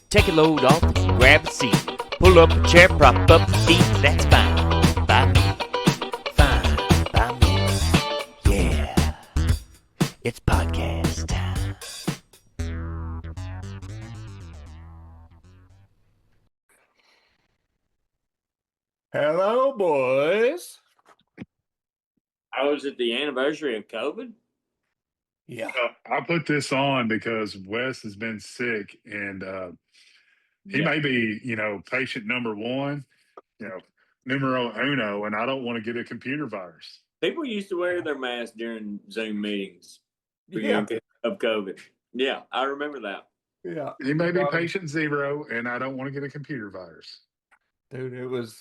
Take a load off, grab a seat. Pull up a chair, prop up the feet. That's fine by me. Fine by me. Yeah. It's podcast time. Hello, boys. How was it the anniversary of COVID? Yeah. I put this on because Wes has been sick and he Yeah. may be, patient number one, numero uno, and I don't want to get a computer virus. People used to wear their masks during Zoom meetings Yeah. of COVID. Yeah, I remember that. Yeah. He may be patient zero, and I don't want to get a computer virus. Dude,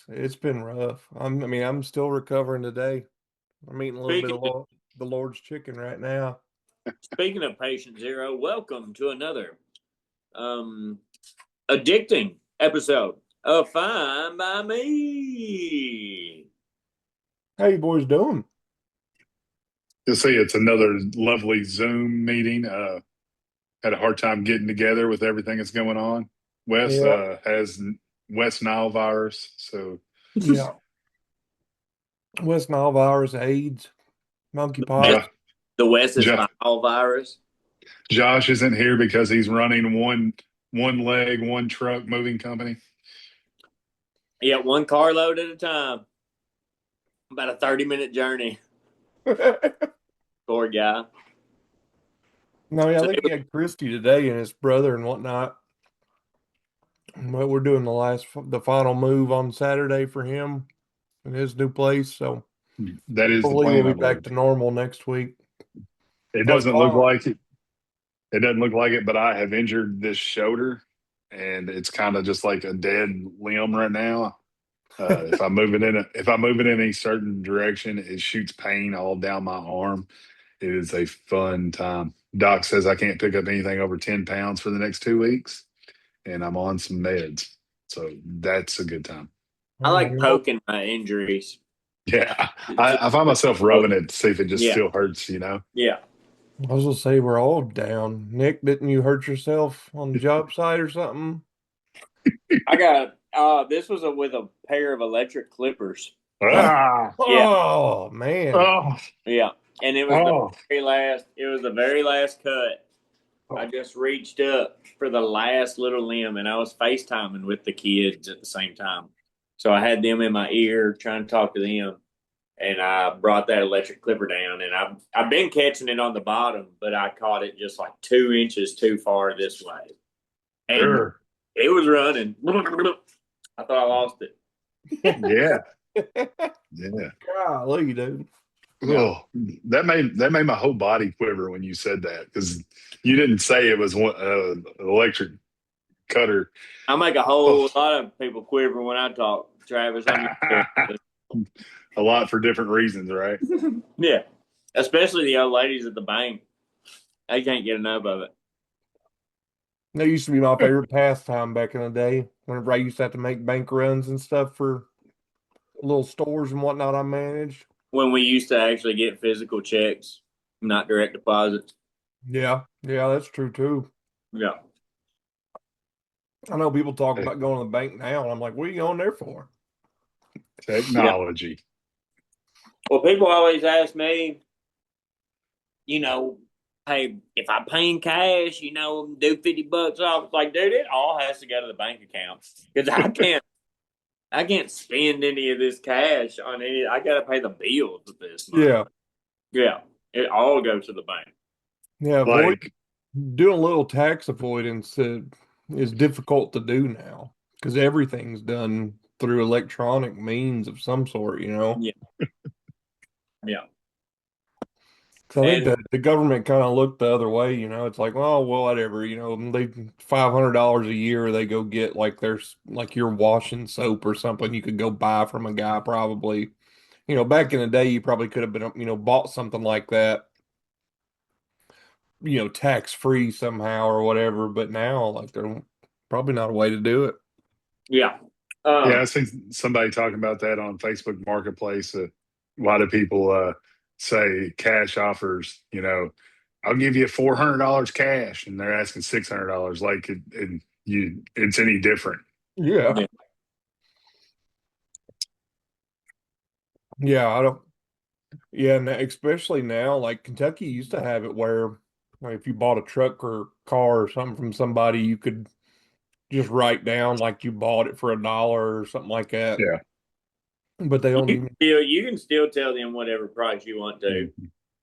it's been rough. I'm still recovering today. I'm eating a little bit of the Lord's chicken right now. Speaking of patient zero, welcome to another addicting episode of Fine by Me. How you boys doing? You'll see it's another lovely Zoom meeting. Had a hard time getting together with everything that's going on. Wes has West Nile virus, so Yeah. West Nile virus, AIDS, monkeypox. The West Nile virus. Josh isn't here because he's running one leg, one truck moving company. Yeah, one carload at a time. About a 30-minute journey. Poor guy. No, yeah, I think he had Christy today and his brother and whatnot. But we're doing the final move on Saturday for him in his new place. So that is hopefully the plan. We'll be back to normal next week. It doesn't look like it. It doesn't look like it, but I have injured this shoulder, and it's kind of just like a dead limb right now. If I move it in a certain direction, it shoots pain all down my arm. It is a fun time. Doc says I can't pick up anything over 10 pounds for the next 2 weeks, and I'm on some meds. So that's a good time. I like poking my injuries. Yeah. I find myself rubbing it to see if it just still hurts, Yeah. I was going to say we're all down. Nick, didn't you hurt yourself on the job site or something? I got this was with a pair of electric clippers. Oh man. Oh. Yeah. And it was the very last cut. I just reached up for the last little limb, and I was FaceTiming with the kids at the same time. So I had them in my ear trying to talk to them, and I brought that electric clipper down, and I've been catching it on the bottom, but I caught it just like 2 inches too far this way. And it was running. I thought I lost it. Yeah. Golly, dude. Oh, that made my whole body quiver when you said that, because you didn't say it was an electric cutter. I make a whole lot of people quiver when I talk, Travis. A lot for different reasons, right? Yeah, especially the old ladies at the bank. They can't get enough of it. That used to be my favorite pastime back in the day. Whenever I used to have to make bank runs and stuff for little stores and whatnot I managed. When we used to actually get physical checks, not direct deposits. Yeah, that's true too. Yeah. I know people talk about going to the bank now, and I'm like, what are you going there for? Technology. Yeah. Well, people always ask me, hey, if I pay in cash, do $50 off. It's like, dude, it all has to go to the bank account, because I can't spend any of this cash on any. I got to pay the bills with this money. Yeah. It all goes to the bank. Yeah, doing a little tax avoidance is difficult to do now because everything's done through electronic means of some sort, Yeah. Yeah. So I think the government kind of looked the other way, It's like, well, whatever, they $500 a year they go get there's you're washing soap or something you could go buy from a guy probably. Back in the day you probably could have been bought something like that, tax free somehow or whatever, but now there's probably not a way to do it. Yeah. I seen somebody talking about that on Facebook Marketplace. A lot of people say cash offers, I'll give you $400 cash, and they're asking $600. it's any different. Yeah. Yeah, I don't. Yeah, especially now, like Kentucky used to have it where like, if you bought a truck or car or something from somebody, you could just write down like you bought it for $1 or something like that. Yeah. But they don't even. You can still tell them whatever price you want to.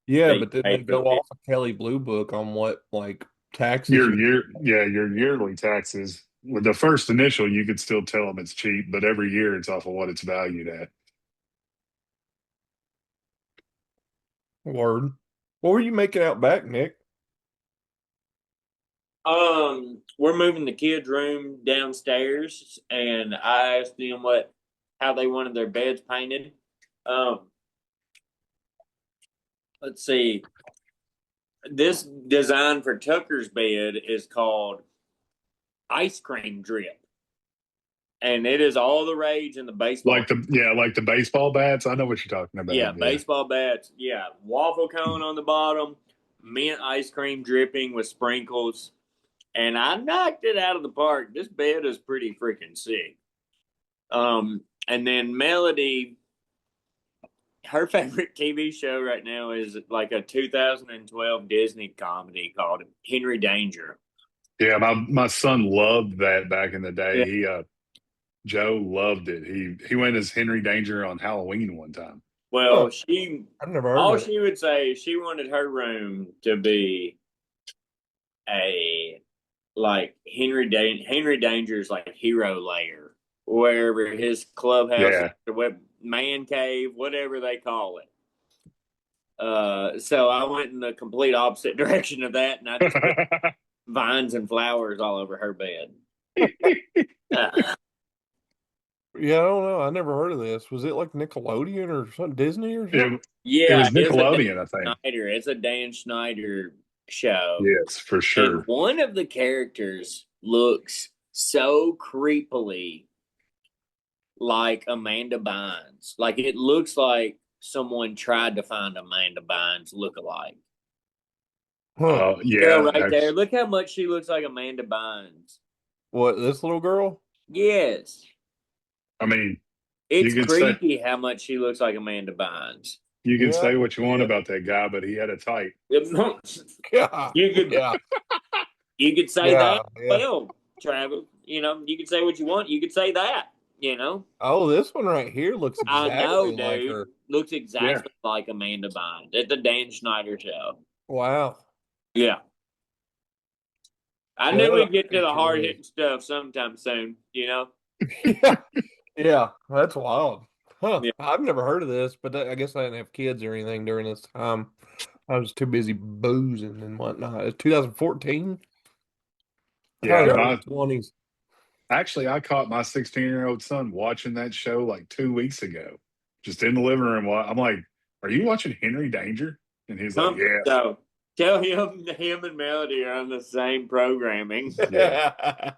Yeah, They but then pay they for go it. off a Kelly Blue Book on what like taxes you. Your yearly taxes with the first initial, you could still tell them it's cheap, but every year it's off of what it's valued at. Word. What were you making out back, Nick? We're moving the kids' room downstairs, and I asked them how they wanted their beds painted. Let's see. This design for Tucker's bed is called ice cream drip, and it is all the rage in the baseball. Like the baseball bats. I know what you're talking about. Yeah, baseball bats. Yeah, waffle cone on the bottom, mint ice cream dripping with sprinkles, and I knocked it out of the park. This bed is pretty freaking sick. And then Melody, her favorite TV show right now is like a 2012 Disney comedy called Henry Danger. Yeah, my son loved that back in the day. Yeah. He Joe loved it. He went as Henry Danger on Halloween one time. Well, I've never heard all of it. she would say is she wanted her room to be a like Henry Danger's like hero lair, wherever his clubhouse, man cave, whatever they call it. So I went in the complete opposite direction of that, and I just put vines and flowers all over her bed. Yeah, I don't know. I never heard of this. Was it like Nickelodeon or something, Disney or something? It was Nickelodeon, I think. It's a Dan Schneider show. Yes, for sure. And one of the characters looks so creepily like Amanda Bynes. Like it looks like someone tried to find Amanda Bynes lookalike. Huh. Yeah, right there. Look how much she looks like Amanda Bynes. What, this little girl? Yes. I mean, it's creepy how much she looks like Amanda Bynes. You can say what you want about that guy, but he had a type. You could say that. Well, Travis, you could say what you want. You could say that. Oh, this one right here looks exactly like her. Looks exactly like Amanda Bynes at the Dan Schneider show. Wow. Yeah. I knew we'd get to the hard hitting stuff sometime soon, Yeah, that's wild. Huh. Yeah. I've never heard of this, but I guess I didn't have kids or anything during this time. I was too busy boozing and whatnot. It's 2014. Yeah, my 20s. Actually, I caught my 16-year-old son watching that show like 2 weeks ago, just in the living room. I'm like, "Are you watching Henry Danger?" And he's like, "Yeah." So tell him and Melody are on the same programming. Yeah.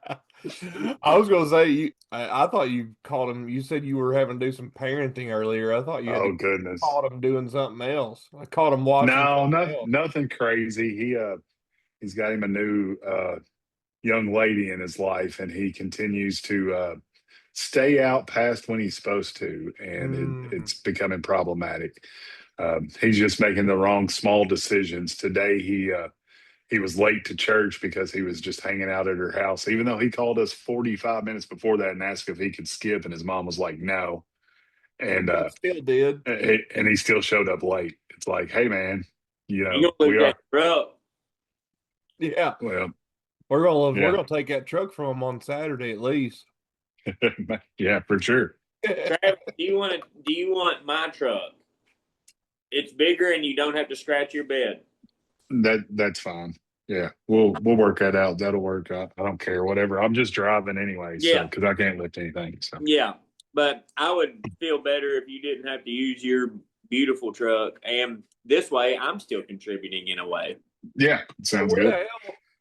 I was gonna say I thought you caught him. You said you were having to do some parenting earlier. I thought you had caught him doing something else. I caught him watching. No, nothing crazy. He's got him a new young lady in his life, and he continues to stay out past when he's supposed to, and it's becoming problematic. He's just making the wrong small decisions. Today he was late to church because he was just hanging out at her house, even though he called us 45 minutes before that and asked if he could skip, and his mom was like, "No." And he still did. And he still showed up late. It's like, hey man, we are. Yeah. Well, we're gonna take that truck from him on Saturday at least. Yeah, for sure. Travis, do you want my truck? It's bigger and you don't have to scratch your bed. That's fine. Yeah, we'll work that out. That'll work out. I don't care, whatever. I'm just driving anyway, because I can't lift anything. So yeah, but I would feel better if you didn't have to use your beautiful truck, and this way I'm still contributing in a way. Yeah, sounds good.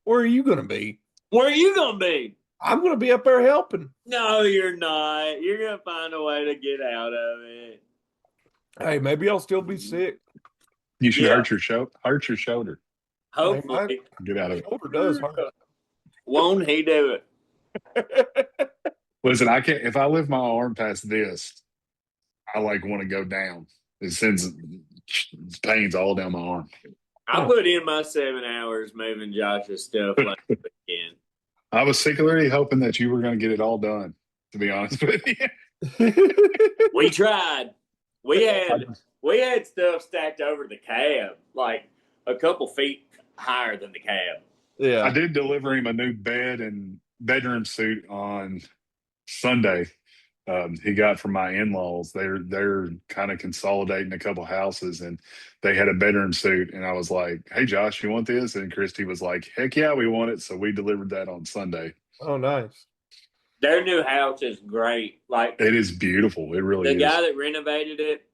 Where are you gonna be? Where are you gonna be? I'm gonna be up there helping. No, you're not. You're gonna find a way to get out of it. Hey, maybe I'll still be sick. You should hurt your shoulder. Hopefully. Get out of it. Shoulder does hurt. Won't he do it? Listen, I can't. If I lift my arm past this, I like want to go down. It sends pains all down my arm. I put in my 7 hours moving Josh's stuff like again. I was secretly hoping that you were going to get it all done. To be honest with you, We tried. We had stuff stacked over the cab, like a couple feet higher than the cab. Yeah. I did deliver him a new bed and bedroom suit on Sunday. He got from my in-laws. They're kind of consolidating a couple houses, and they had a bedroom suit. And I was like, "Hey, Josh, you want this?" And Christy was like, "Heck yeah, we want it." So we delivered that on Sunday. Oh, nice. Their new house is great. Like, It is beautiful. It really the is. guy that renovated it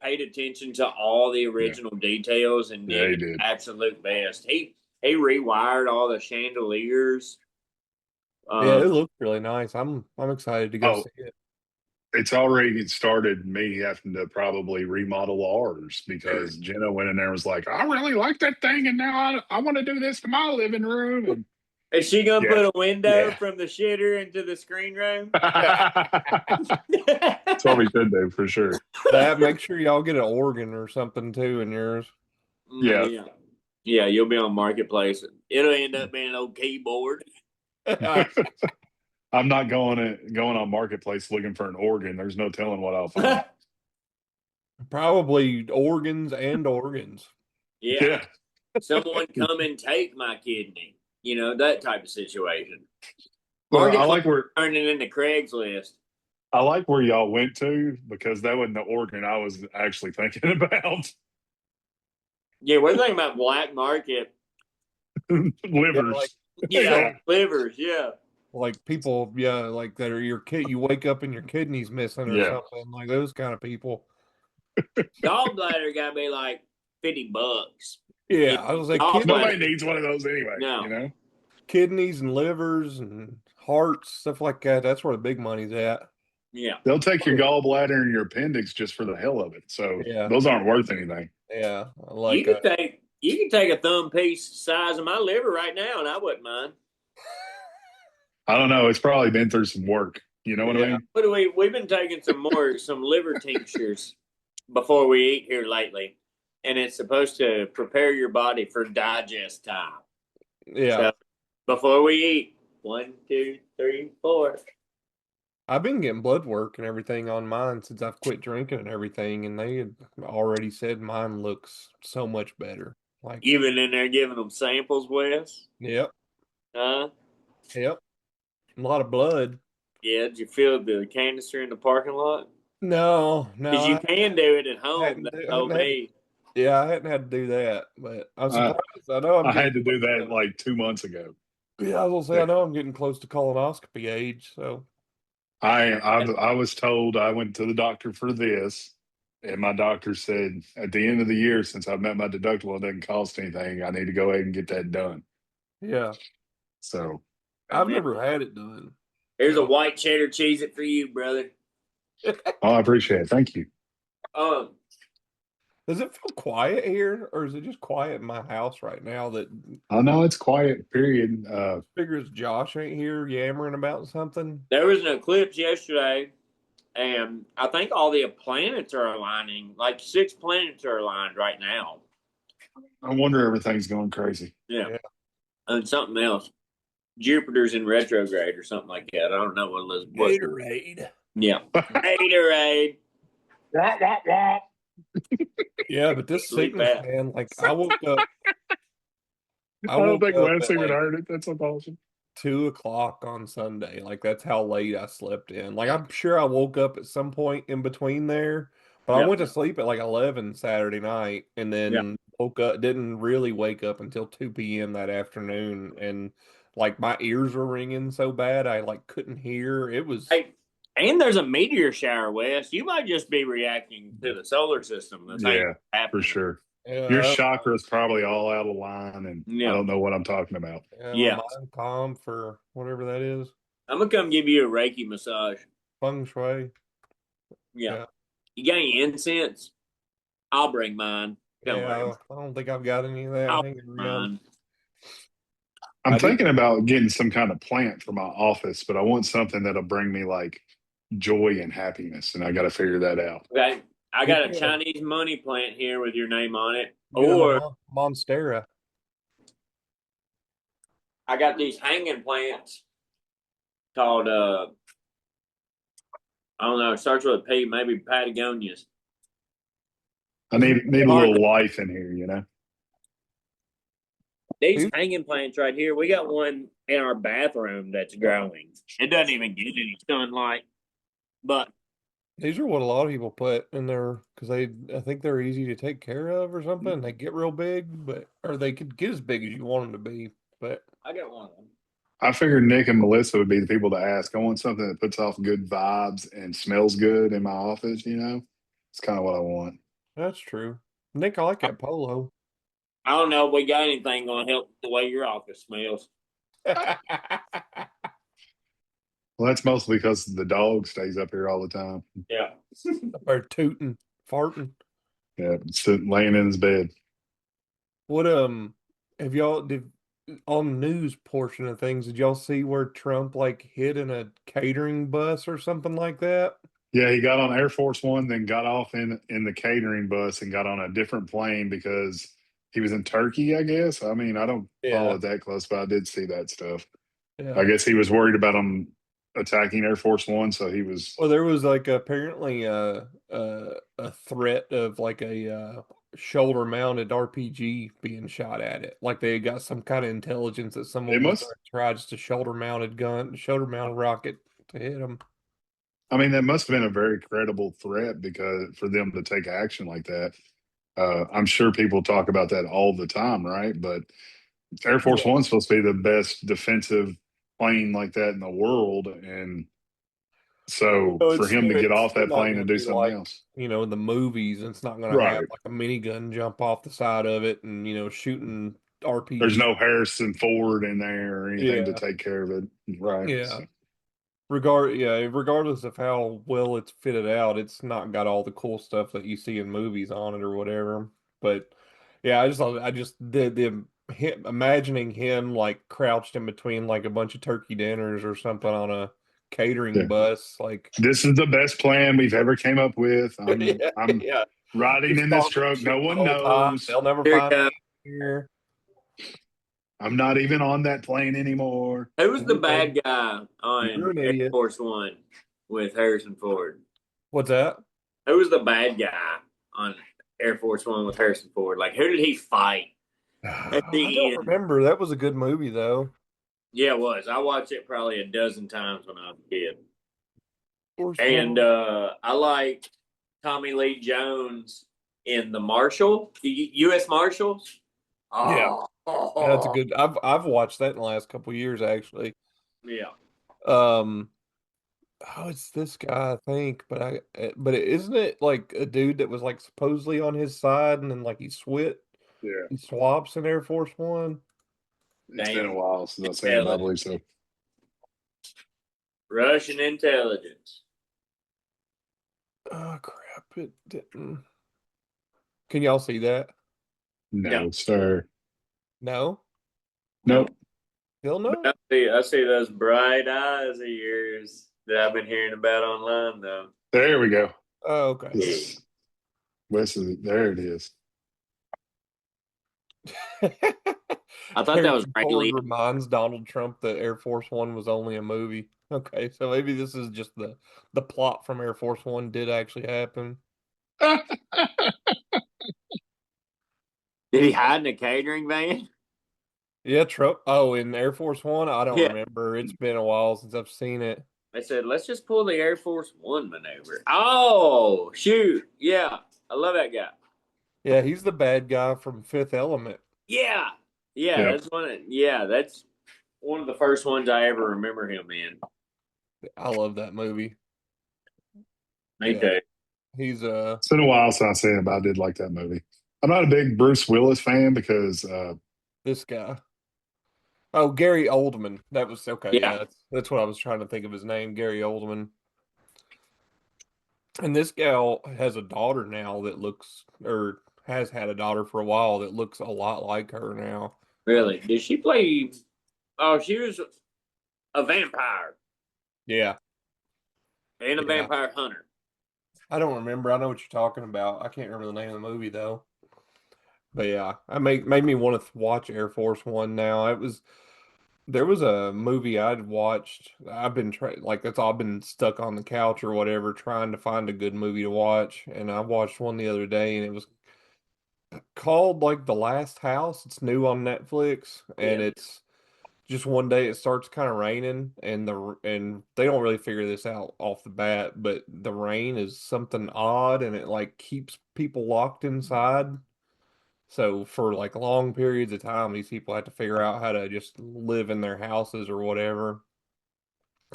paid attention to all the original details and Yeah, he did did. his absolute best. He rewired all the chandeliers. Yeah, it looks really nice. I'm excited to go see it. It's already started me having to probably remodel ours because Jenna went in there and was like, "I really like that thing, and now I want to do this to my living room." And Is she gonna Yeah. put a window Yeah. from the shitter into the screen room? That's what we should do for sure. Make sure y'all get an organ or something too in yours. Yeah. Yeah, you'll be on Marketplace. It'll end up being an old keyboard. I'm not going on Marketplace looking for an organ. There's no telling what I'll find. Probably organs and organs. Yeah. Someone come and take my kidney. You know, that type of situation. Well, I like where Turning into Craigslist. I like where y'all went to because that wasn't the organ I was actually thinking about. Yeah, we're thinking about black market. Livers. Yeah, livers. Yeah. Like people, like that are your kid. You wake up and your kidney's missing or something. Like those kind of people. Gallbladder got to be like $50. Yeah, I was like, Nobody needs one of those anyway. No. You know, kidneys and livers and hearts, stuff like that. That's where the big money's at. Yeah. they'll take your gallbladder and your appendix just for the hell of it. So those aren't worth anything. Yeah, You can take a thumb piece size of my liver right now, and I wouldn't mind. I don't know. It's probably been through some work. You know what I mean? What do we've been taking some liver tinctures before we eat here lately, and it's supposed to prepare your body for digest time. Yeah. So before we eat, 1, 2, 3, 4. I've been getting blood work and everything on mine since I've quit drinking and everything, and they had already said mine looks so much better. Like You've been in there giving them samples, Wes? Yep. Huh? Yep. A lot of blood. Yeah, did you fill the canister in the parking lot? No. Because you can do it at home. They told me. Yeah, I hadn't had to do that, but I'm surprised. I know I had to do that like 2 months ago. Yeah, I was gonna say I know I'm getting close to colonoscopy age, so I was told I went to the doctor for this, and my doctor said at the end of the year, since I've met my deductible, it doesn't cost anything. I need to go ahead and get that done. yeah. So I've never had it done. Here's a white cheddar cheese it for you, brother. I appreciate it. Thank you. Does it feel quiet here, or is it just quiet in my house right now? That I know it's quiet. Period. figures Josh ain't here yammering about something. There was an eclipse yesterday, and I think all the planets are aligning. Like 6 planets are aligned right now. I wonder everything's going crazy. Yeah. And something else. Jupiter's in retrograde or something like that. I don't know what it is. Gatorade. Yeah. Gatorade. Yeah, but this sickness, man, like I woke up. I don't think Wes at even heard it. That's awesome. 2:00 on Sunday. Like that's how late I slept in. Like I'm sure I woke up at some point in between there, but I went to sleep at like 11 Saturday night and then woke up, didn't really wake up until 2 p.m. that afternoon. And like my ears were ringing so bad I like couldn't hear. It was and there's a meteor shower, Wes. You might just be reacting to the solar system. That's happening. For sure. Yeah, your chakra is probably all out of line, and I don't know what I'm talking about. Yeah, mind calm for whatever that is. I'm gonna come give you a Reiki massage. Feng shui. Yeah. You got any incense? I'll bring mine. I don't think I've got any of that. I'll bring mine. I'm I did. thinking about getting some kind of plant for my office, but I want something that'll bring me like joy and happiness, and I got to figure that out. Okay. I got a Yeah. Chinese money plant here with your name on it. Get a Or Monstera. I got these hanging plants called I don't know, it starts with a P, maybe Patagonias. I need a little life in here, you know. These hanging plants right here, we got one in our bathroom that's growing. It doesn't even get any sunlight, but These are what a lot of people put in there because I think they're easy to take care of or something. They get real big, or they could get as big as you want them to be. But I got one of them. I figured Nick and Melissa would be the people to ask. I want something that puts off good vibes and smells good in my office, you know? It's kind of what I want. that's true. Nick, I like that polo. I don't know if we got anything gonna help the way your office smells. Well, that's mostly because the dog stays up here all the time. Yeah. Or tooting, farting. Yeah, sitting laying in his bed. What have y'all did on the news portion of things? Did y'all see where Trump like hid in a catering bus or something like that? Yeah, he got on Air Force One, then got off in the catering bus and got on a different plane because he was in Turkey, I guess. I mean, I don't follow it that close, but I did see that stuff. Yeah. I guess he was worried about them attacking Air Force One, so he was. Well, there was like apparently a threat of like a shoulder mounted RPG being shot at it. Like they got some kind of intelligence that someone was gonna try just a shoulder mounted rocket to hit him. I mean, that must have been a very credible threat because for them to take action like that. I'm sure people talk about that all the time, right? But Air Force One's supposed to be the best defensive plane like that in the world, and so for him to get off that plane and do something else, you know, in the movies, it's not going to have like a minigun jump off the side of it and shooting RPG. There's no Harrison Ford in there or anything to take care of it, right? Yeah. Regardless of how well it's fitted out, it's not got all the cool stuff that you see in movies on it or whatever. But yeah, I just imagining him like crouched in between like a bunch of turkey dinners or something on a catering bus. Like, this is the best plan we've ever came up with. I'm riding in this truck. No one knows. They'll never find me here. I'm not even on that plane anymore. Who was the bad guy on Air Force One with Harrison Ford? What's that? Who was the bad guy on Air Force One with Harrison Ford? Like, who did he fight? I don't remember. That was a good movie, though. Yeah, it was. I watched it probably a dozen times when I was a kid. And I like Tommy Lee Jones in the Marshal, the U.S. Marshals. Oh. Yeah. That's a good. I've watched that in the last couple of years, actually. Yeah. Oh, it's this guy, I think, but isn't it like a dude that was like supposedly on his side and then like he swaps in Air Force One? It's been a while since I've seen it, I believe so. Russian intelligence. Oh crap! It didn't. Can y'all see that? No, sir. No. Nope. Still no. I see those bright eyes of yours that I've been hearing about online, though. There we go. Oh, okay. There it is. I thought that was Ford reminds Donald Trump that Air Force One was only a movie. Okay, so maybe this is just the plot from Air Force One did actually happen. Did he hide in a catering van? Yeah, Trump. Oh, in Air Force One, I don't remember. It's been a while since I've seen it. They said, let's just pull the Air Force One maneuver. Oh, shoot. Yeah, I love that guy. Yeah, he's the bad guy from Fifth Element. Yeah. That's one of the first ones I ever remember him in. I love that movie. Me too. He's It's been a while since I've seen it, but I did like that movie. I'm not a big Bruce Willis fan because this guy. Oh, Gary Oldman. That was okay. Yeah, that's what I was trying to think of his name, Gary Oldman. And this gal has a daughter now that looks, or has had a daughter for a while that looks a lot like her now. Really? Did she play Oh, she was a vampire Yeah, and a yeah. vampire hunter. I don't remember. I know what you're talking about. I can't remember the name of the movie though. But yeah, I made me want to watch Air Force One now. There was a movie I'd watched. I've been like that's all. I've been stuck on the couch or whatever trying to find a good movie to watch, and I watched one the other day, and it was called like The Last House. It's new on Netflix, and Yeah. it's just one day it starts kind of raining, and they don't really figure this out off the bat, but the rain is something odd, and it like keeps people locked inside. So for like long periods of time, these people have to figure out how to just live in their houses or whatever.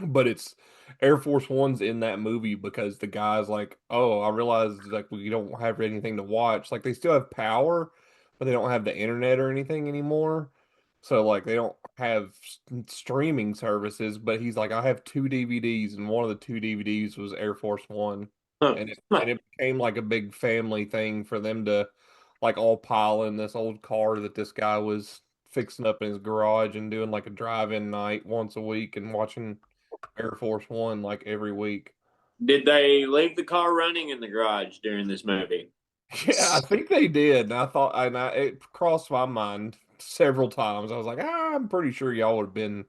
But it's Air Force One's in that movie because the guy's like, oh, I realized like we don't have anything to watch. Like they still have power, but they don't have the internet or anything anymore. So like they don't have streaming services. But he's like, I have two DVDs, and one of the two DVDs was Air Force One, Huh. and it became like a big family thing for them to like all pile in this old car that this guy was fixing up in his garage and doing like a drive-in night once a week and watching Air Force One like every week. Did they leave the car running in the garage during this movie? Yeah, I think they did. And I thought, it crossed my mind several times. I was like, I'm pretty sure y'all would have been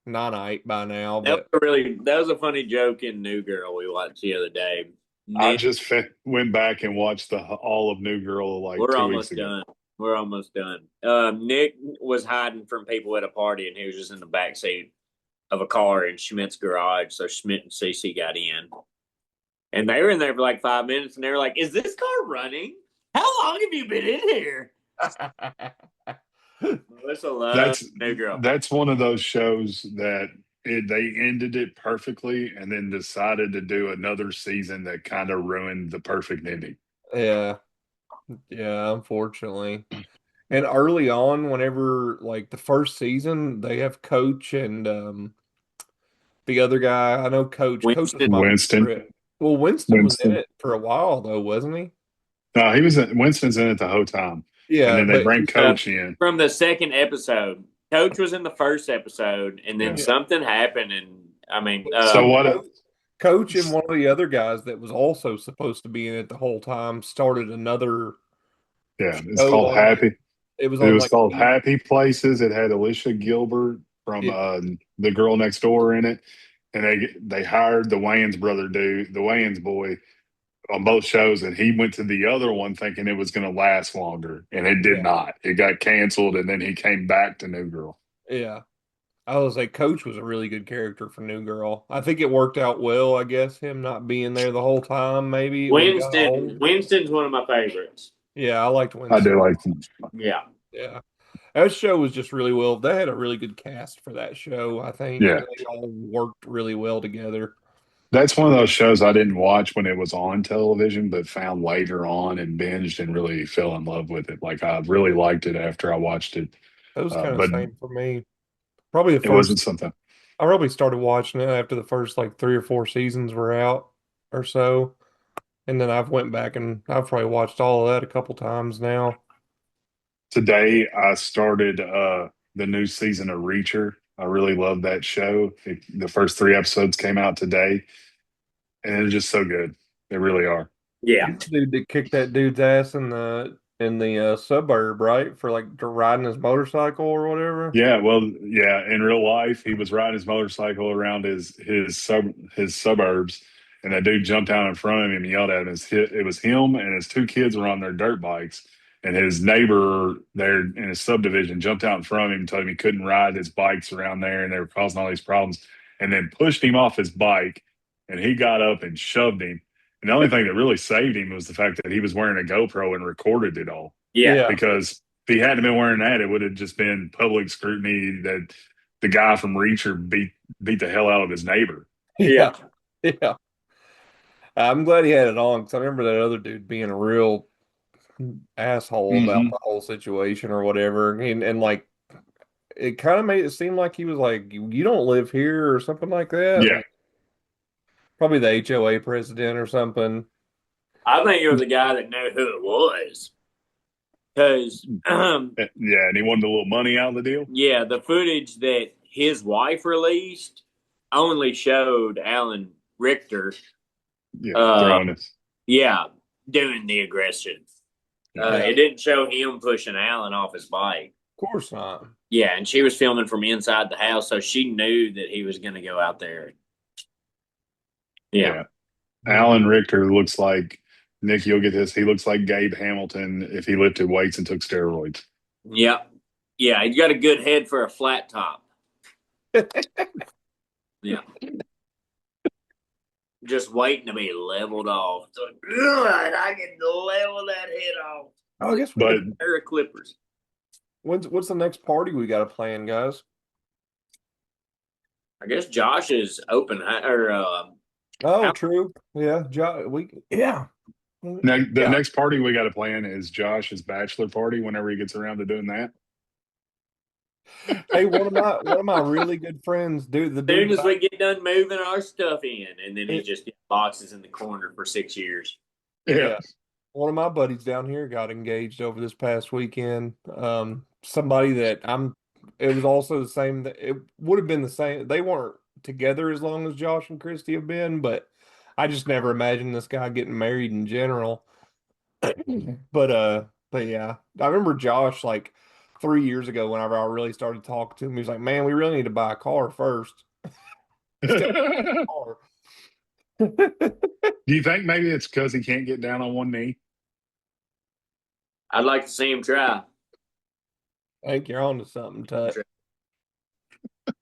9-8 by now, That but was that was a funny joke in New Girl we watched the other day. I Nick, just went back and watched all of New Girl like we're 2 weeks almost ago. done. We're almost done. Nick was hiding from people at a party, and he was just in the back seat of a car in Schmidt's garage. So Schmidt and Cece got in, and they were in there for like 5 minutes, and they were like, "Is this car running? How long have you been in here?" Melissa loves That's New Girl. that's one of those shows that they ended it perfectly and then decided to do another season that kind of ruined the perfect ending. yeah, yeah, unfortunately. And early on, whenever like the first season, they have Coach and the other guy. I know Coach was Winston. my Winston, favorite. Well, Winston was in Winston. it for a while though, wasn't he? No, Winston's in it the whole time, and Yeah, then they but bring Uh, Coach in. from the second episode. Coach was in the first episode, and then Yeah. something happened, and I mean, So what? Coach and one of the other guys that was also supposed to be in it the whole time started another Yeah, it's show called on. Happy. It was It on was like called Happy Places. It had Alicia Gilbert from yeah, The Girl Next Door in it, and they hired the Wayans brother dude, the Wayans boy, on both shows, and he went to the other one thinking it was going to last longer, and it did yeah, not. It got canceled, and then he came back to New Girl. yeah. I was like, Coach was a really good character for New Girl. I think it worked out well. I guess him not being there the whole time, maybe it would have got old. Winston's one of my favorites. Yeah, I liked I do Winston. like Yeah, Yeah. That show was just really well. They had a really good cast for that show, I think. yeah. They all worked really well together. That's one of those shows I didn't watch when it was on television, but found later on and binged and really fell in love with it. Like I really liked it after I watched it, That was kind of but the same for me. Probably the it first, wasn't something. I probably started watching it after the first like 3 or 4 seasons were out or so. And then I've went back and I've probably watched all of that a couple times now. Today I started the new season of Reacher. I really love that show. The first 3 episodes came out today, and they're just so good. They really are. yeah, He's the dude that kicked that dude's ass in the suburb, right? For like riding his motorcycle or whatever. Yeah, well, yeah. In real life, he was riding his motorcycle around his suburbs, and that dude jumped out in front of him and yelled at him. It was him and his 2 kids were on their dirt bikes, and his neighbor there in his subdivision jumped out in front of him and told him he couldn't ride his bikes around there, and they were causing all these problems. And then pushed him off his bike, and he got up and shoved him. And the only thing that really saved him was the fact that he was wearing a GoPro and recorded it all, yeah. because if he hadn't been wearing that, it would have just been public scrutiny that the guy from Reacher beat the hell out of his neighbor. Yeah. Yeah. I'm glad he had it on because I remember that other dude being a real asshole about Mhm. the whole situation or whatever. And like, it kind of made it seem like he was like, you don't live here or something like that. Yeah. Like, probably the HOA president or something. I think it was the guy that knew who it was. because Yeah, and he wanted a little money out of the deal. yeah, the footage that his wife released only showed Alan Richter, Yeah, throwing it. yeah, doing the aggression. It didn't show him pushing Alan off his bike. Of course not. Yeah, and she was filming from inside the house, so she knew that he was going to go out there. Yeah. Alan Richter looks like, Nick, you'll get this. He looks like Gabe Hamilton if he lifted weights and took steroids. Yep. Yeah, he's got a good head for a flat top. Yeah. Just waiting to be leveled off. So good, I can level that head off. Oh, I guess But A pair of clippers. what's the next party we got to plan, guys? I guess Josh is open or Oh, true. Yeah, yeah. the next party we got to plan is Josh's bachelor party whenever he gets around to doing that. Hey, one of my really good friends, dude. as soon as we get done moving our stuff in, and then he just boxes in the corner for 6 years. Yeah. One of my buddies down here got engaged over this past weekend. Somebody that it was also the same. It would have been the same. They weren't together as long as Josh and Christy have been, but I just never imagined this guy getting married in general. But yeah, I remember Josh like 3 years ago whenever I really started talking to him. He was like, "Man, we really need to buy a car first." Do you think maybe it's because he can't get down on one knee? I'd like to see him try. I think you're on to something, Tut. I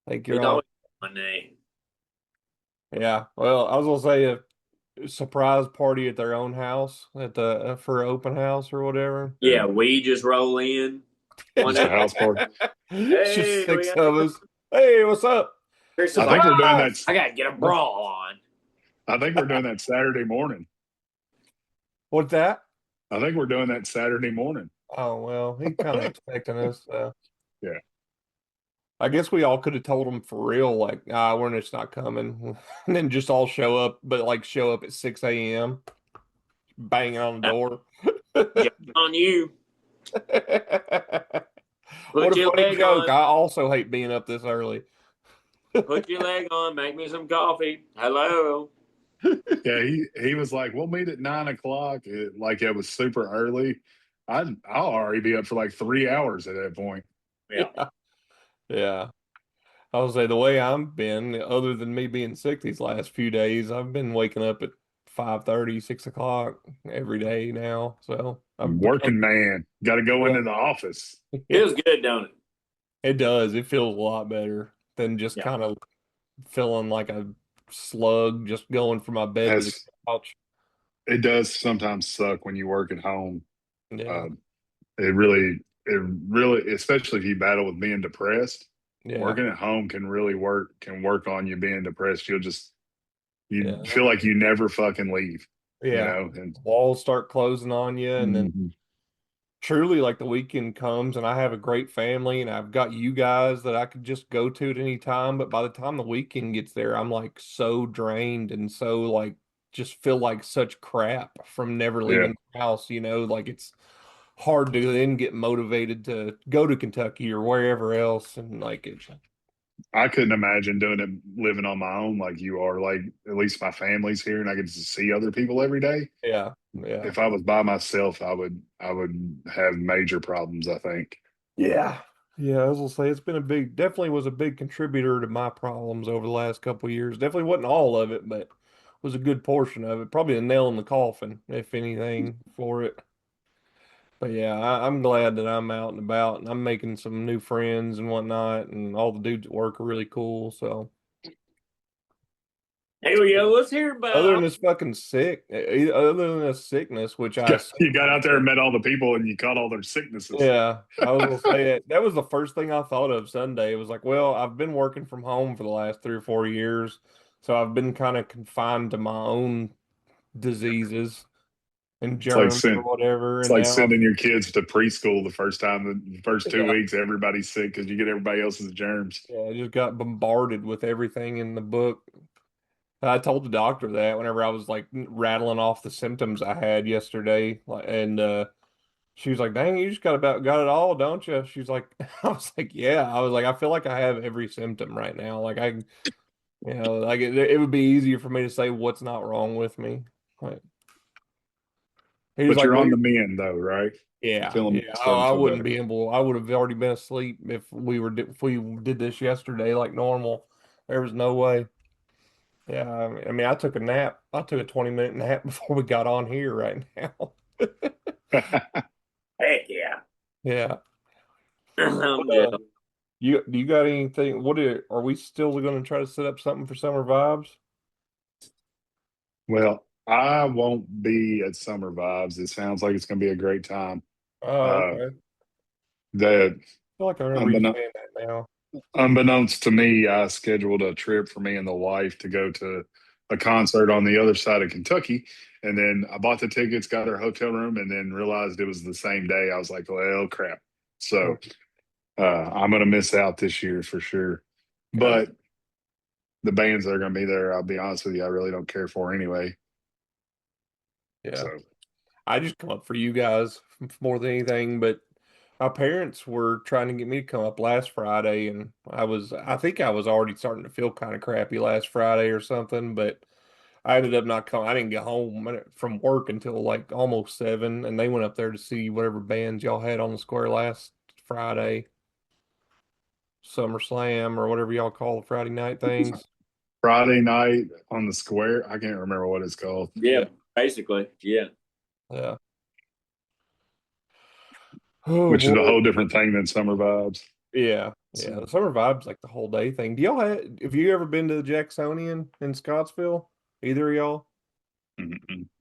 think you're He'd on. always on one knee. Yeah. Well, I was gonna say a surprise party at their own house at the for an open house or whatever. Yeah, we just roll in. It's a house party. It's just Hey, six of us. Hey, what's up? Chris is I think we're doing that. I gotta get a bra on. I think we're doing that Saturday morning. What's that? I think we're doing that Saturday morning. Oh well, he kind of expecting us. Yeah. I guess we all could have told him for real, like, we're just not coming, and then just all show up, but like show up at 6 a.m. banging on the door. On you. What a your funny leg joke! on. I also hate being up this early. Put your leg on. Make me some coffee. Hello. Yeah, he was like, "We'll meet at 9:00." Like it was super early. I'll already be up for like 3 hours at that point. Yeah. Yeah. I would say the way I've been, other than me being sick these last few days, I've been waking up at 5:30, 6 o'clock every day now. So I'm Working man, got to go into the office. Feels good, don't it? It does. It feels a lot better than just kind of feeling like a slug just going from my bed to the couch. It does sometimes suck when you work at home. Yeah. It really, especially if you battle with being depressed. Yeah. Working at home can work on you being depressed. You Yeah. feel like you never fucking leave. Yeah. You know, and Walls start closing on you, and then Mhm. truly, like the weekend comes and I have a great family and I've got you guys that I could just go to at any time. But by the time the weekend gets there, I'm like so drained and so like just feel like such crap from never leaving the house, like it's hard to then get motivated to go to Kentucky or wherever else. And like I couldn't imagine doing it living on my own like you are. Like at least my family's here and I get to see other people every day. yeah. If I was by myself, I would have major problems, I think. Yeah. Yeah, I was gonna say it's been definitely was a big contributor to my problems over the last couple of years. Definitely wasn't all of it, but was a good portion of it. Probably a nail in the coffin, if anything, for it. But yeah, I'm glad that I'm out and about and I'm making some new friends and whatnot, and all the dudes at work are really cool. So Here we go. Let's hear about other than this fucking other than this sickness, which You got out there and met all the people and you caught all their sicknesses. Yeah, I was gonna say that was the first thing I thought of Sunday. It was like, well, I've been working from home for the last 3 or 4 years, so I've been kind of confined to my own diseases and germs or whatever. It's and like now sending your kids to preschool the first 2 Yeah. weeks, everybody's sick because you get everybody else's germs. Yeah, I just got bombarded with everything in the book. I told the doctor that whenever I was like rattling off the symptoms I had yesterday, and she was like, "Dang, you just got it all, don't you?" She's like, I was like, "Yeah." I was like, "I feel like I have every symptom right now. Like like it would be easier for me to say what's not wrong with me." Like he was But like, you're "Well, on the mend though, right? yeah, Feeling yeah. starting to I feel wouldn't better. be able. I would have already been asleep if we did this yesterday like normal. There was no way. Yeah, I mean, I took a nap. I took a 20-minute nap before we got on here right now. Heck yeah. Yeah. I'm What, just, do you got anything? Are we still going to try to set up something for summer vibes? Well, I won't be at Summer Vibes. It sounds like it's going to be a great time. Oh, Uh, okay. I that feel like I remember you unbeknown, saying that now. unbeknownst to me, I scheduled a trip for me and the wife to go to a concert on the other side of Kentucky. And then I bought the tickets, got our hotel room, and then realized it was the same day. I was like, well, crap. So I'm going to miss out this year for sure. Okay. But the bands that are going to be there, I'll be honest with you, I really don't care for anyway. Yeah. So I just come up for you guys more than anything, but my parents were trying to get me to come up last Friday, and I think I was already starting to feel kind of crappy last Friday or something, but I ended up not coming. I didn't get home from work until like almost 7, and they went up there to see whatever bands y'all had on the square last Friday, SummerSlam or whatever y'all call the Friday night things. Friday night on the square, I can't remember what it's called. yeah, basically. Yeah. Yeah. Oh Which is a boy. whole different thing than Summer Vibes. Yeah. So, Yeah. The summer vibe's like the whole day thing. Have you ever been to the Jacksonian in Scottsville? Either of y'all?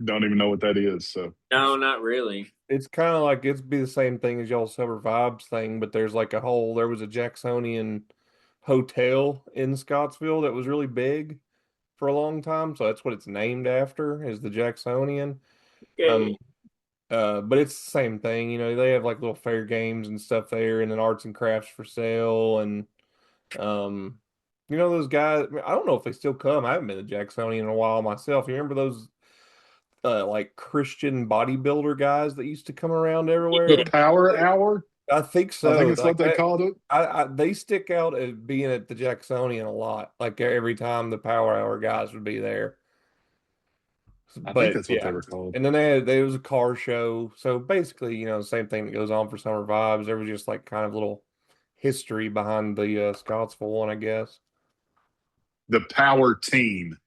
don't even know what that is. So No, not really. It's kind of like it's be the same thing as y'all's summer vibes thing, but there was a Jacksonian hotel in Scottsville that was really big for a long time, so that's what it's named after, is the Jacksonian. Okay. Um, but it's the same thing, they have like little fair games and stuff there, and then arts and crafts for sale, and um, those guys. I mean, I don't know if they still come. I haven't been to Jacksonian in a while myself. You remember those like Christian bodybuilder guys that used to come around the everywhere? Power Hour, I think I think so. it's what Like they that, called it. they stick out as being at the Jacksonian a lot. Like every time the Power Hour guys would be there. I think But that's what they yeah, were called. and then there was a car show. So basically, the same thing that goes on for Summer Vibes. There was just like kind of little history behind the Scottsville one, I guess. The Power Team.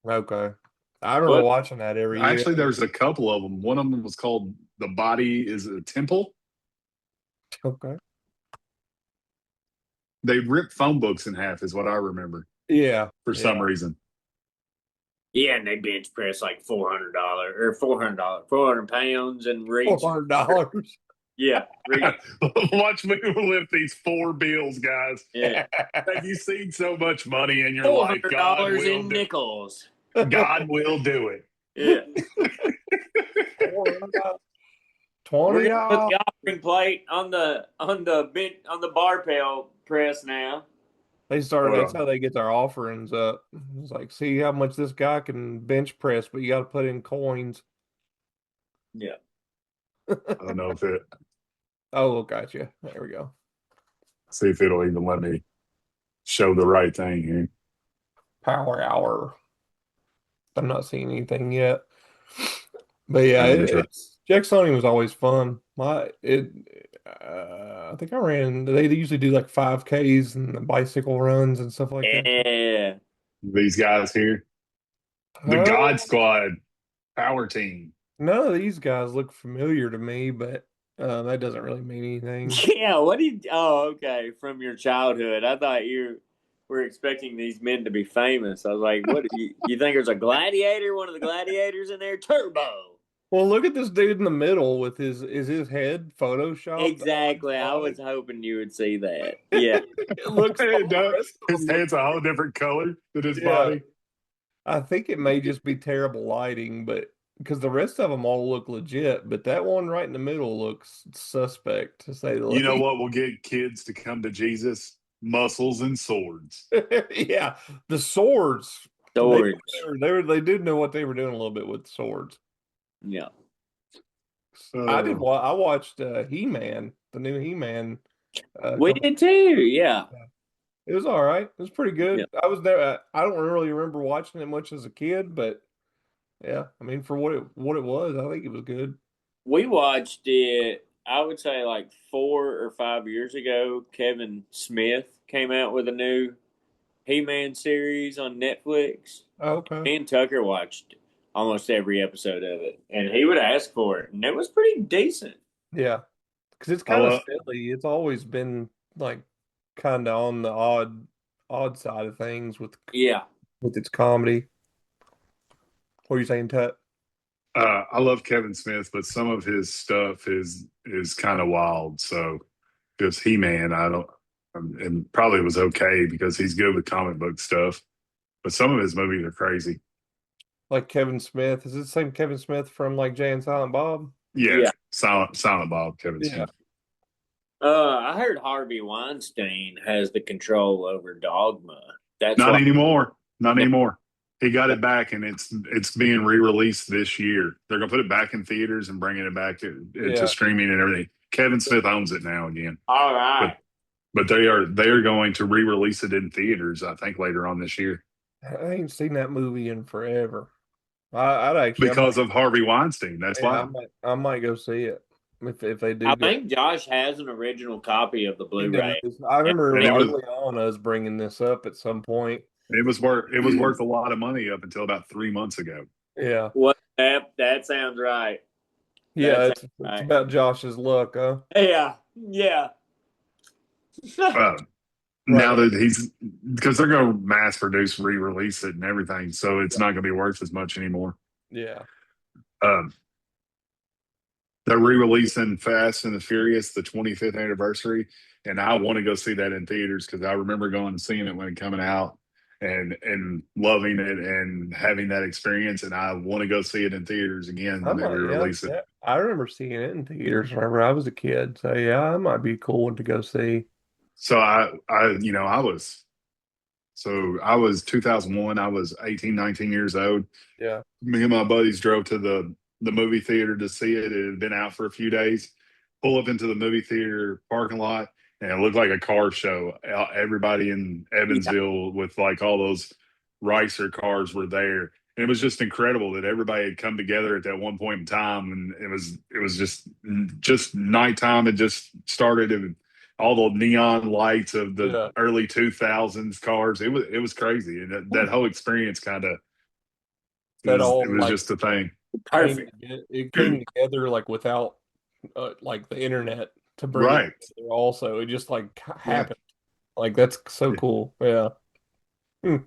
Okay, I remember What? watching that every year. Actually, there's a couple of them. One of them was called "The Body Is a Temple." Okay, They ripped phone books in half, is what I remember yeah, for some yeah. reason. Yeah, and they bench press like $400 or $400, 400 pounds, and reach. $400. Yeah, reach. Watch me lift these 4 bills, guys. Yeah, Have you seen so much money in your four life? hundred dollars in nickels. God will do it. Yeah, $400. we're gonna put $20. the offering plate on the barbell press now. That's how they get their offerings up. It's like, see how much this guy can bench press, but you got to put in coins. Yeah, I don't know if it. Oh, gotcha. There we go. See if it'll even let me show the right thing here. Power Hour. I'm not seeing anything yet. But yeah, I'm gonna try. Jacksonian was always fun. I think I ran. They usually do like 5Ks and bicycle runs and stuff like that. yeah. These guys here, the Uh, God Squad Power Team. None of these guys look familiar to me, but that doesn't really mean anything. Yeah, what did? Oh, okay. From your childhood, I thought you were expecting these men to be famous. I was like, what? You think there's a gladiator? One of the gladiators in there? Turbo. Well, look at this dude in the middle with his head photoshopped. Exactly. I was hoping you would see that. Yeah. It looks. It does. His head's a whole different color than his body. I think it may just be terrible lighting, but because the rest of them all look legit, but that one right in the middle looks suspect, to say the You know least. what will get kids to come to Jesus? Muscles and swords. Yeah, the swords. Swords. They did know what they were doing a little bit with the swords. Yeah. I did. I watched He-Man, the new He-Man. We did too. Yeah. It was all right. It was pretty good. Yeah. I was there. I don't really remember watching it much as a kid, but yeah, I mean, for what it was, I think it was good. We watched it, I would say like 4 or 5 years ago. Kevin Smith came out with a new He-Man series on Netflix. Okay. Me and Tucker watched almost every episode of it, and he would ask for it, and it was pretty decent. Yeah, because it's kind of silly. It's always been like kind of on the odd side of things with its comedy. What are you saying, Tut? I love Kevin Smith, but some of his stuff is kind of wild. So just He-Man, I don't, and probably was okay because he's good with comic book stuff. But some of his movies are crazy. Like Kevin Smith, is it the same Kevin Smith from like Jay and Silent Bob? Yeah. Silent Bob, Kevin Smith. I heard Harvey Weinstein has the control over Dogma. That's not anymore. Not anymore. He got it back, and it's being re-released this year. They're gonna put it back in theaters and bringing it back to streaming and everything. Kevin Smith owns it now again. All right. But they are going to re-release it in theaters, I think, later on this year. I ain't seen that movie in forever. I'd actually because of Harvey Weinstein. That's why I might go see it if they do. I think Josh has an original copy of the Blu-ray. I remember early on us bringing this up at some point. It was worth a lot of money up until about 3 months ago. Yeah. What that sounds right. Yeah, it's about Josh's luck, huh? Yeah. Now that because they're going to mass produce, re-release it and everything, so it's not going to be worth as much anymore. Yeah. They're re-releasing Fast and the Furious, the 25th anniversary, and I want to go see that in theaters because I remember going and seeing it when it coming out and loving it and having that experience, and I want to go see it in theaters again when they re-release it. Yeah. I remember seeing it in theaters whenever I was a kid, so yeah, it might be a cool one to go see. So I was 2001. I was 18, 19 years old. Yeah. Me and my buddies drove to the movie theater to see it. It had been out for a few days. Pull up into the movie theater parking lot, and it looked like a car show. Everybody in Evansville with like all those racer cars were there. And it was just incredible that everybody had come together at that one point in time. And it was just nighttime. It just started, and all the neon lights of the early 2000s cars. It was crazy. And that whole experience kind of, it was like, just a thing. Perfect. It came together like without like the internet to bring it together also. It just like happened. Like that's so cool. Yeah. I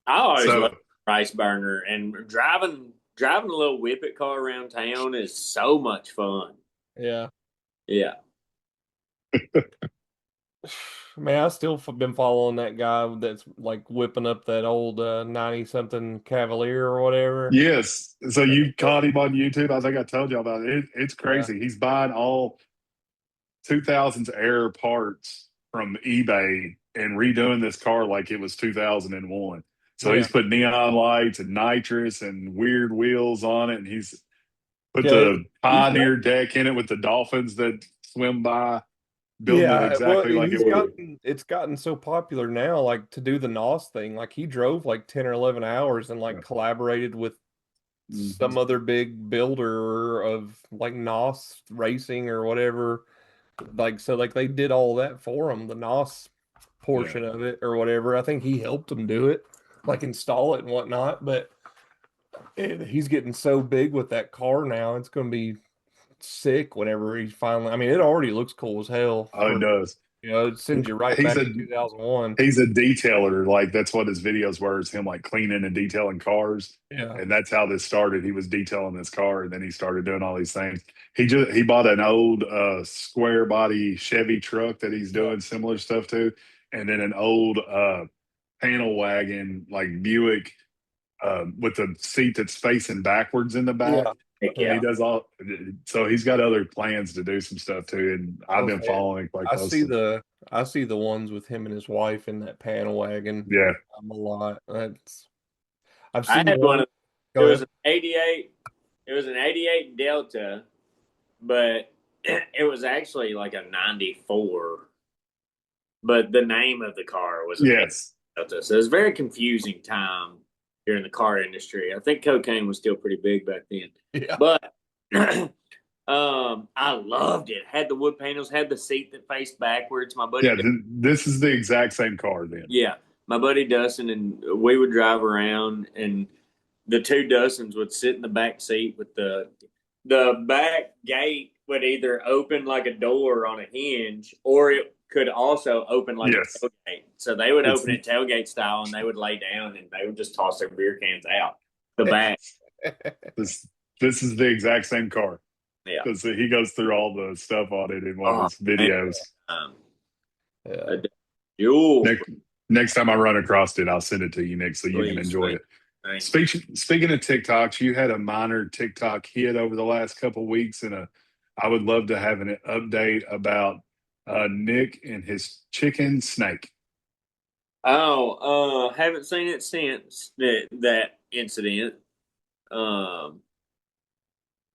always love Rice Burner, and driving a little Whippet car around town is so much fun. Yeah. Yeah. Man, I still been following that guy that's like whipping up that old 90-something Cavalier or whatever. Yes. So you caught him on YouTube. I think I told you about it. It's crazy. Yeah. He's buying all 2000s era parts from eBay and redoing this car like it was 2001. So he's put neon lights and nitrous and weird wheels on it, and he's put the Pioneer deck in it with the dolphins that swim by. Building it exactly like it was. It's gotten so popular now, like to do the NOS thing. Like he drove like 10 or 11 hours and like collaborated with some other big builder of like NOS racing or whatever. Like, so like they did all that for him, the NOS portion of it or whatever. I think he helped him do it, like install it and whatnot. But he's getting so big with that car now, it's going to be sick whenever he finally. I mean, it already looks cool as hell. It does. You know, it sends you right back to 2001. He's a detailer. Like that's what his videos were. Is him like cleaning and detailing cars. Yeah. And that's how this started. He was detailing this car, and then he started doing all these things. He bought an old square body Chevy truck that he's doing similar stuff to, and then an old panel wagon like Buick with the seat that's facing backwards in the back. Yeah. He does all, so he's got other plans to do some stuff too, and I've been following quite closely. I see the ones with him and his wife in that panel wagon. Yeah, a lot. I've seen one. It was an '88. It was an '88 Delta but it was actually like a 94. But the name of the car was a Yes. Delta. So it was a very confusing time here in the car industry. I think cocaine was still pretty big back then. Yeah. But I loved it. Had the wood panels, had the seat that faced backwards. My buddy, Yeah, this is the exact same car then. yeah, my buddy Dustin, and we would drive around, and the two Dustins would sit in the back seat with the back gate would either open like a door on a hinge, or it could also open like Yes. a tailgate. So they would It's- open it tailgate style, and they would lay down, and they would just toss their beer cans out the back. This is the exact same car. Yeah. Because he goes through all the stuff on it in one of his man. videos. Yeah. You. Next time I run across it, I'll send it to you, Nick, so you can enjoy it. Thanks. Speaking of TikToks, you had a minor TikTok hit over the last couple of weeks, and I would love to have an update about Nick and his chicken snake. Oh, haven't seen it since that incident.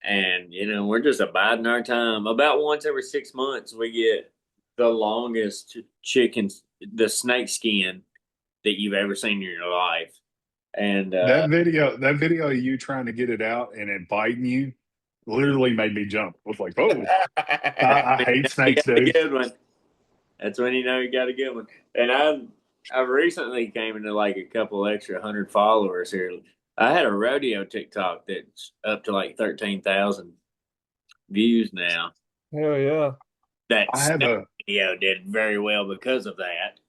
And we're just abiding our time. About once every 6 months, we get the longest the snake skin that you've ever seen in your life. And that video of you trying to get it out and it biting you literally made me jump. I was like, oh, I hate snakes, dude. Good one. That's when you know you got a good one. And I recently came into like a couple extra 100 followers here. I had a rodeo TikTok that's up to like 13,000 views now. Hell yeah. That I have video did very well because of that.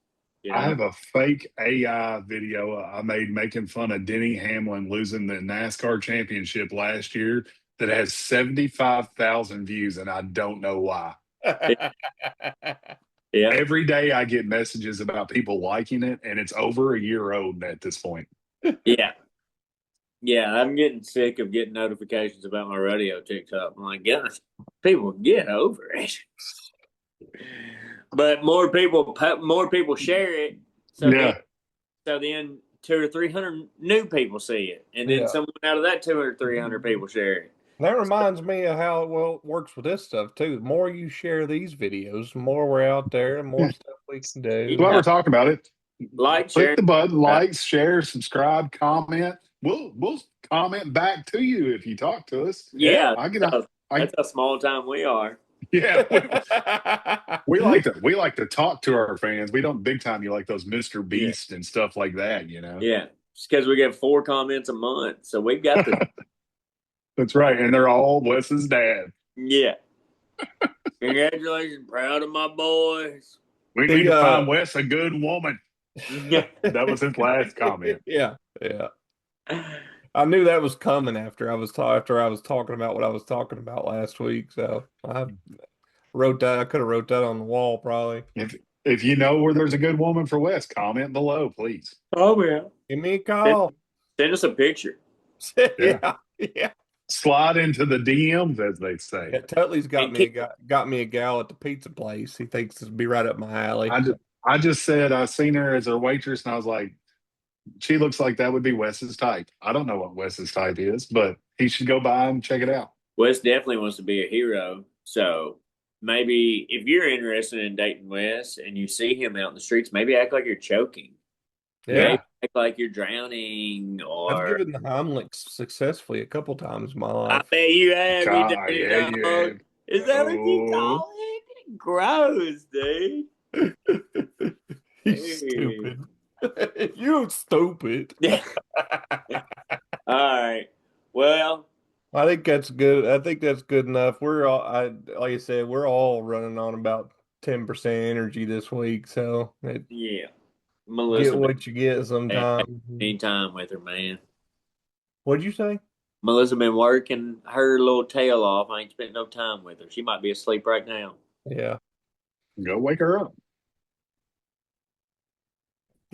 I have a fake AI video I made making fun of Denny Hamlin losing the NASCAR championship last year that has 75,000 views, and I don't know why. Yeah. Every day I get messages about people liking it, and it's over a year old at this point. Yeah. Yeah, I'm getting sick of getting notifications about my rodeo TikTok. I'm like, gosh, people get over it. But more people share it. So Yeah. then 200 or 300 new people see it. And then someone out of that 200 or 300 people share it. That reminds me of how it works with this stuff too. The more you share these videos, the more we're out there, the more stuff we can do. That's why we're talking about it. Share. Click the button, like, share, subscribe, comment. We'll comment back to you if you talk to us. Yeah, that's how small time we are. Yeah, we like to talk to our fans. We don't big time you like those Mr. Beast and stuff like that. Yeah, it's because we get 4 comments a month, so we've got the. That's right, and they're all Wes's dad. Yeah. Congratulations, proud of my boys. We need to find Wes a good woman. That was his last comment. Yeah. I knew that was coming after I was talking about what I was talking about last week. So I wrote that. I could have wrote that on the wall probably. If you know where there's a good woman for Wes, comment below, please. Oh yeah. Give me a call. Send us a picture. Yeah. Slide into the DMs, as they say. Yeah, Tutley's got me a gal at the pizza place. He thinks it'd be right up my alley. I just said I seen her as a waitress, and I was like, she looks like that would be Wes's type. I don't know what Wes's type is, but he should go by and check it out. Wes definitely wants to be a hero. So maybe if you're interested in dating Wes and you see him out in the streets, maybe act like you're choking. Yeah. Maybe act like you're drowning. Or I've given the Heimlich successfully a couple times in my life. I bet you have. God, you yeah, you have. Is that what you call it? Gross, dude. You stupid. You stupid. Yeah. All right. Well, I think that's good. I think that's good enough. We're all, like I said, we're all running on about 10% energy this week. So yeah, Melissa, get what you get sometimes. Any time with her, man. What'd you say? Melissa been working her little tail off. I ain't spent no time with her. She might be asleep right now. Yeah. Go wake her up.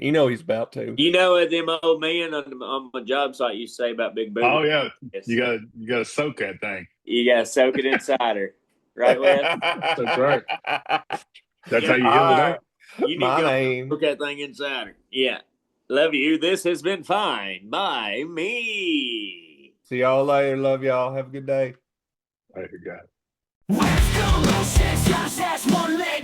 You know he's about to. You know what them old men on my job site used to say about Big Booty? Oh yeah, you gotta soak that thing. You gotta soak it inside her, right, Wes? That's right. That's how you heal it out. You need to soak that thing inside her. Yeah. Love you. This has been fine by me. See y'all later. Love y'all. Have a good day. I forgot. West Coast, 6 guys, that's one leg.